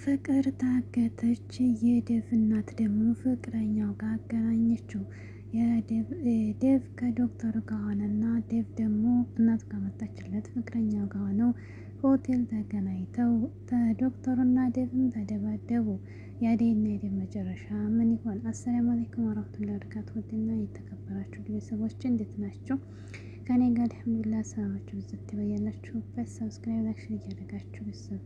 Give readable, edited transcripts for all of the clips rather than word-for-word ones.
ፍቅር ታገተች። የዴቭ እናት ደግሞ ፍቅረኛው ጋር አገናኘችው። ዴቭ ከዶክተሩ ጋር ሆነና ዴቭ ደግሞ እናት ካመጣችለት ፍቅረኛው ጋር ሆነው ሆቴል ተገናኝተው ዶክተሩና ዴቭም ተደባደቡ። የአደይና የዴቭ መጨረሻ ምን ይሆን? አሰላሙ አለይኩም ወራህመቱላሂ ወበረካቱ። ውድና የተከበራችሁ ቤተሰቦች እንዴት ናቸው? ከኔ ጋር አልሐምዱሊላህ ሰላማችሁ ብዝት ይበያላችሁበት። ሰብስክራይብ ላይክ እያደረጋችሁ ቤተሰብ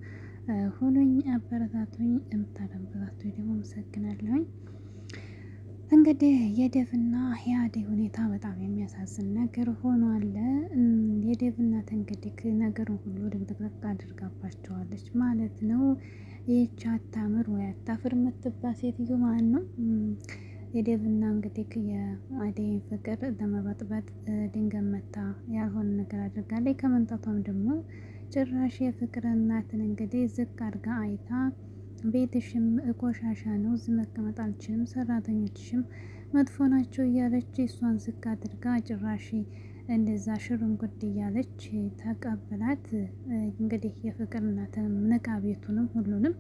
ሁኑኝ፣ አበረታቱኝ። የምታበረታቱኝ ደግሞ አመሰግናለሁኝ። እንግዲህ የዴቭና የአደይ ሁኔታ በጣም የሚያሳዝን ነገር ሆኗል። የዴቭ እናት እንግዲህ ነገሩን ሁሉ ድብልቅልቅ አድርጋባቸዋለች ማለት ነው። ይህች አታምር ወይ አታፍር የምትባል ሴትዮ ማን ነው? የዴቭና እንግዲህ የአደይን ፍቅር ለመበጥበጥ ድንገት መታ ያልሆነ ነገር አድርጋለች። ከመምጣቷም ደግሞ ጭራሽ የፍቅር እናትን እንግዲህ ዝቅ አድርጋ አይታ ቤትሽም ቆሻሻ ነው፣ እዚህ መቀመጥ አልችልም፣ ሰራተኞችሽም መጥፎ ናቸው እያለች እሷን ዝቅ አድርጋ ጭራሽ እንደዛ ሽሩን ጉድ እያለች ተቀብላት እንግዲህ የፍቅር እናትንም ንቃ ቤቱንም ሁሉንም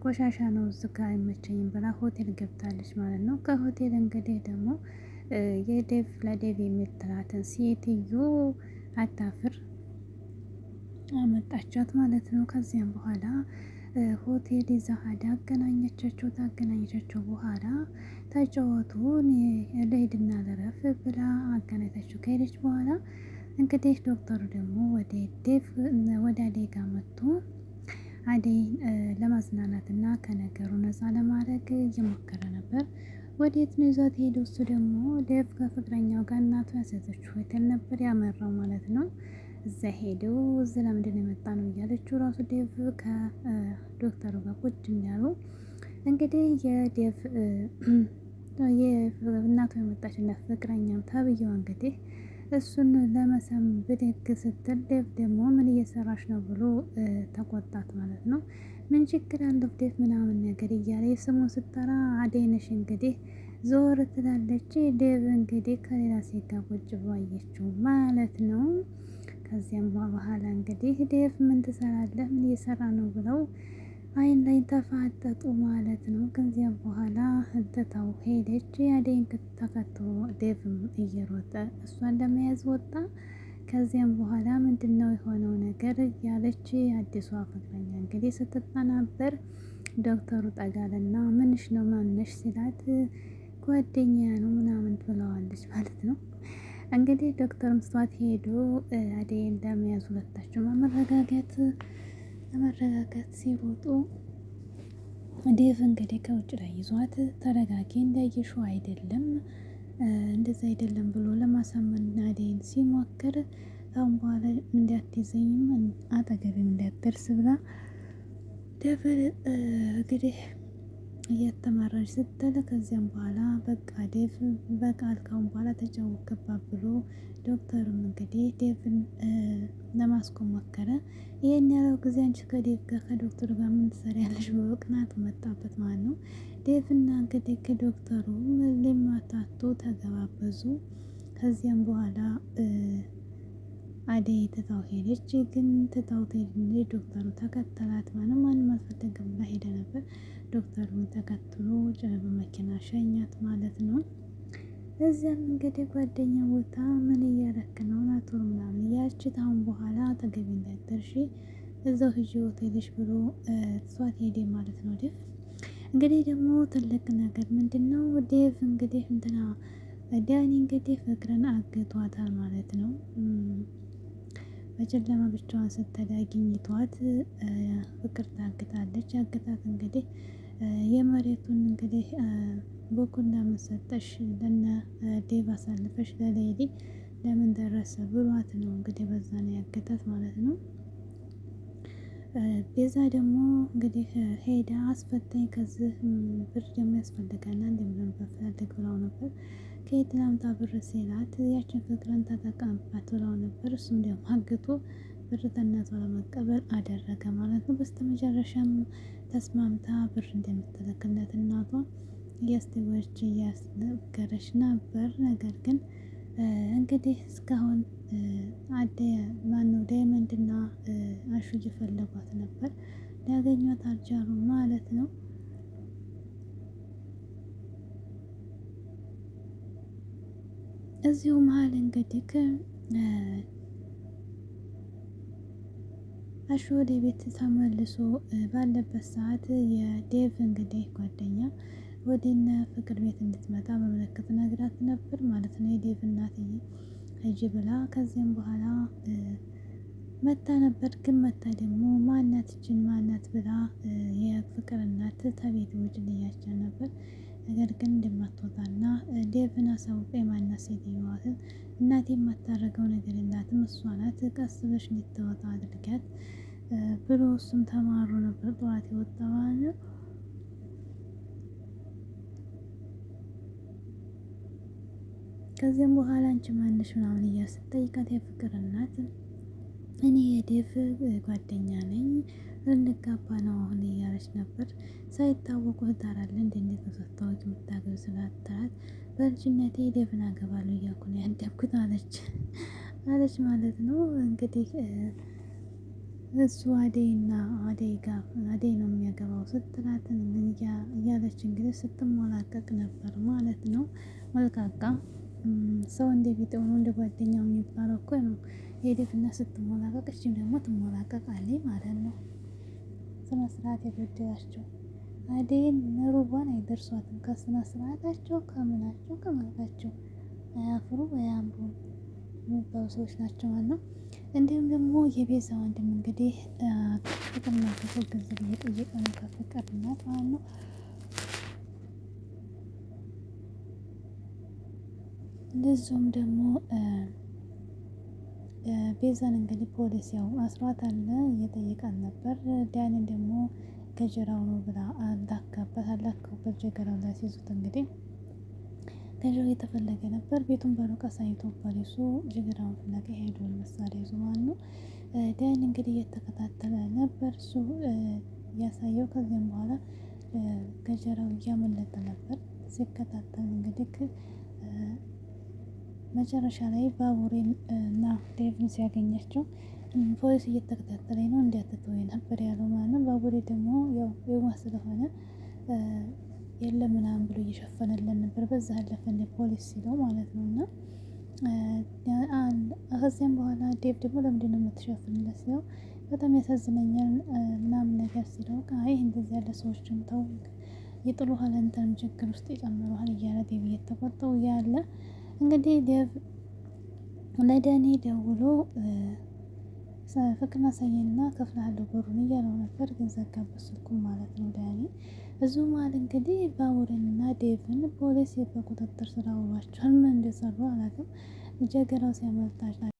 ቆሻሻ ነው እዚህ ጋ አይመቸኝም ብላ ሆቴል ገብታለች ማለት ነው። ከሆቴል እንግዲህ ደግሞ የዴቭ ለዴቭ የምትላትን ሴትዮ አታፍር አመጣቻት ማለት ነው። ከዚያም በኋላ ሆቴል ይዛ ሄዳ አገናኘቻቸው። ታገናኘቻቸው በኋላ ተጫወቱ ልሂድና ልረፍ ብላ አገናኘታቸው። ከሄደች በኋላ እንግዲህ ዶክተሩ ደግሞ ወደ አደይ ጋር መጥቶ አደይን ለማዝናናት እና ከነገሩ ነፃ ለማድረግ እየሞከረ ነበር። ወዴት ነው ይዟት ሄደው? እሱ ደግሞ ዴቭ ከፍቅረኛው ጋር እናቱ ያስያዘችው ሆቴል ነበር ያመራው ማለት ነው። እዛ ሄደው እዚህ ለምንድን ነው የመጣ ነው እያለችው ራሱ ዴቭ ከዶክተሩ ጋር ቁጭ እንዳሉ እንግዲህ የዴቭ እናቱ የመጣችለት ፍቅረኛው ተብዬዋ እንግዲህ እሱን ለመሳም ብድግ ስትል ዴቭ ደግሞ ምን እየሰራሽ ነው ብሎ ተቆጣት ማለት ነው። ምን ችግር አለው ዴቭ ምናምን ነገር እያለ የስሙን ስጠራ አደይ ነሽ እንግዲህ ዞር ትላለች። ዴቭ እንግዲህ ከሌላ ሴት ጋር ቁጭ ብሎ አየችው ማለት ነው። ከዚያም በኋላ እንግዲህ ዴቭ ምን ትሰራለህ? ምን እየሰራ ነው ብለው አይን ላይ ተፋጠጡ ማለት ነው። ከዚያም በኋላ ትታው ሄደች። አደይን ተከትሎ ዴቭም እየሮጠ እሷን ለመያዝ ወጣ። ከዚያም በኋላ ምንድነው የሆነው ነገር እያለች አዲሷ ፍቅረኛ እንግዲህ ስትጠናበር ዶክተሩ ጠጋለና ምንሽ ነው ማነሽ ሲላት ጓደኛ ነው ምናምን ብለዋለች ማለት ነው። እንግዲህ ዶክተር መስዋዕት ሄዶ አደይን ለመያዝ ሁለታቸው ለመረጋጋት ሲሮጡ ዴቭ እንግዲህ ከውጭ ላይ ይዟት ተረጋጊ እንዳየሽው አይደለም እንደዛ አይደለም ብሎ ለማሳመን አደይን ሲሞክር ካሁን በኋላ እንዳትይዘኝም አጠገብም እንዳትደርስ ብላ ዴቭ እንግዲህ እየተመራች ስትል ከዚያም በኋላ በቃ ዴቭ በቃል ካሁን በኋላ ተጫወተባት ብሎ ዶክተሩም እንግዲህ ዴቭን ለማስቆም ሞከረ። ይሄን ያለው ጊዜ አንቺ ከዴቭ ጋር ከዶክተሩ ጋር ምን ትሰሪያለሽ ብሎ ቅናቱ መጣበት ማለት ነው። ዴቭና እንግዲህ ከዶክተሩ ሊማታቱ ተገባበዙ። ከዚያም በኋላ አደይ ትታው ሄደች። ግን ትታው ሄደች ዶክተሩ ተከተላት ማለት ማንም አልፈለገም ብላ ሄደ ነበር። ዶክተሩን ተከትሎ በመኪና ሸኛት ማለት ነው። እዚያም እንግዲህ ጓደኛ ቦታ ምን እያረክ ነው ናቱር ምናምን ያቺ ታሁን በኋላ አጠገቤ እንዳትደርሺ እዛው ሂጂ ሆቴልሽ ብሎ ትቷት ሄደ ማለት ነው። ዴቭ እንግዲህ ደግሞ ትልቅ ነገር ምንድነው? ዴቭ እንግዲህ ዳኒ እንግዲህ ፍቅርን አግቷታል ማለት ነው። በጨለማ ብቻዋን ስትሄድ አግኝቷት ፍቅር ታግታለች። አግታት እንግዲህ የመሬቱን እንግዲህ ቦኩን ለምን ሰጠሽ ለነ ዴቭ አሳልፈሽ ለሌሊ ለምን ደረሰ ብሏት ነው እንግዲህ በዛ ነው ያገታት ማለት ነው። ቤዛ ደግሞ እንግዲህ ሄዳ አስፈታኝ ከዚህ ብር ደግሞ ያስፈልገናል እንደምንም በፈልግ ብለው ነበር። ከየት ላምጣ ብር ሲላት ያችን ፍቅርን ተጠቀምባት ብለው ነበር። እሱም ደግሞ አግቶ ብር ከእናቷ ለመቀበል አደረገ ማለት ነው። በስተመጨረሻም ተስማምታ ብር እንደምትልክለት እናቷ እያስደወለች እያስነገረች ነበር። ነገር ግን እንግዲህ እስካሁን አደይ ማነው ዳይመንድና አሹ እየፈለጓት ነበር። ሊያገኟት አልቻሉም ማለት ነው። እዚሁ መሀል እንግዲህ አሹ ወደ ቤት ተመልሶ ባለበት ሰዓት የዴቭ እንግዲህ ጓደኛ ወደነ ፍቅር ቤት እንድትመጣ በምልክት ነግራት ነበር ማለት ነው። የዴቭ እናትዬ ሂጂ ብላ ከዚያም በኋላ መታ ነበር። ግን መታ ደግሞ ማናት እችን ማናት ብላ የፍቅር እናት ተቤት ውጭ ልያቻል ነበር። ነገር ግን እንደማትወጣና ዴቭን አሳውቀ የማናት ሴትዮዋትን እናቴ የማታረገው ነገር የላትም እሷ ናት ቀስ ብለሽ እንድትወጣ አድርጊያት ብሎ እሱም ተማሮ ነበር ጠዋት የወጣ ማለት ነው። ከዚያም በኋላ አንቺ ማንሽ ምናምን እያስጠይቃት የፍቅር እናት እኔ የዴቭ ጓደኛ ነኝ ልንጋባ ነው አሁን እያለች ነበር። ሳይታወቁ ህዳር አለ እንዴት ተሰጥተዋት የምታገብ ስላተራት በልጅነቴ ዴቭን አገባለሁ እያልኩ ነው ያደግኩት አለች ማለት ነው። እንግዲህ እሱ አደይና አደይ ጋር አደይ ነው የሚያገባው ስትላትን እያለች እንግዲህ ስትሞላቀቅ ነበር ማለት ነው። መልቃቃ ሰው እንደ ቢጤው ነው እንደ ጓደኛው የሚባለው እኮ ነው። የዴቭና ስትሞላቀቅ እችም ደግሞ ትሞላቀቃለች ማለት ነው። ስነ ስርዓት የጎደላቸው አደይን ሩቧን አይደርሷትም ከስነ ስርዓታቸው ከምናቸው ከመልካቸው አያፍሩ አያምሩ የሚባሉ ሰዎች ናቸው ማለት ነው። እንዲሁም ደግሞ የቤዛ ወንድም እንግዲህ ፍቅርና ክፍል ገንዘብ እየጠየቀ ነው ከፍቅር እናት ማለት ነው። እንደዚሁም ደግሞ ቤዛን እንግዲህ ፖሊስ ያው አስሯት አለ እየጠየቃት ነበር። ዳኒን ደግሞ ገጀራው ነው ብላ አላከውበት ጀገራው ላይ ሲይዙት እንግዲህ ገጀራው እየተፈለገ ነበር። ቤቱን በሩቅ አሳይቶ ፖሊሱ ጀገራውን ፍለጋ ሄዷል መሳሪያ ይዞ ማለት ነው። ዳኒ እንግዲህ እየተከታተለ ነበር እሱ ያሳየው። ከዚያም በኋላ ገጀራው እያመለጠ ነበር ሲከታተል እንግዲህ መጨረሻ ላይ ባቡሬን እና ዴቭን ሲያገኛቸው ፖሊስ እየተከታተለኝ ነው እንዲያትተወኝ ነበር ያለው ማለት ነው። ባቡሬ ደግሞ ያው የዋህ ስለሆነ የለም ምናምን ብሎ እየሸፈነለን ነበር በዛ አለፈ እንደ ፖሊስ ሲለው ማለት ነው። እና ከዚያም በኋላ ዴቭ ደግሞ ለምንድነው የምትሸፍንለት ሲለው በጣም ያሳዝነኛል ምናምን ነገር ሲለው አይ እንደዚህ ያለ ሰዎችም ተው ይጥሉሃል አንተንም ችግር ውስጥ ይጨምሩሃል እያለ ዴቭ እየተቆጣው ያለ እንግዲህ ዴቭ ለዳኒ ደውሎ ፍቅርን አሳየንና እከፍልሃለሁ ብሩን እያለው ነበር። ግን ዘጋበት ስልኩን ማለት ነው ዳኒ። እዚሁ መሃል እንግዲህ ባቡሬንና ዴቭን ፖሊስ በቁጥጥር ስር አውሏቸዋል። ምን እንደሰሩ አላውቅም። ጀገራው ሲያመልጣቸው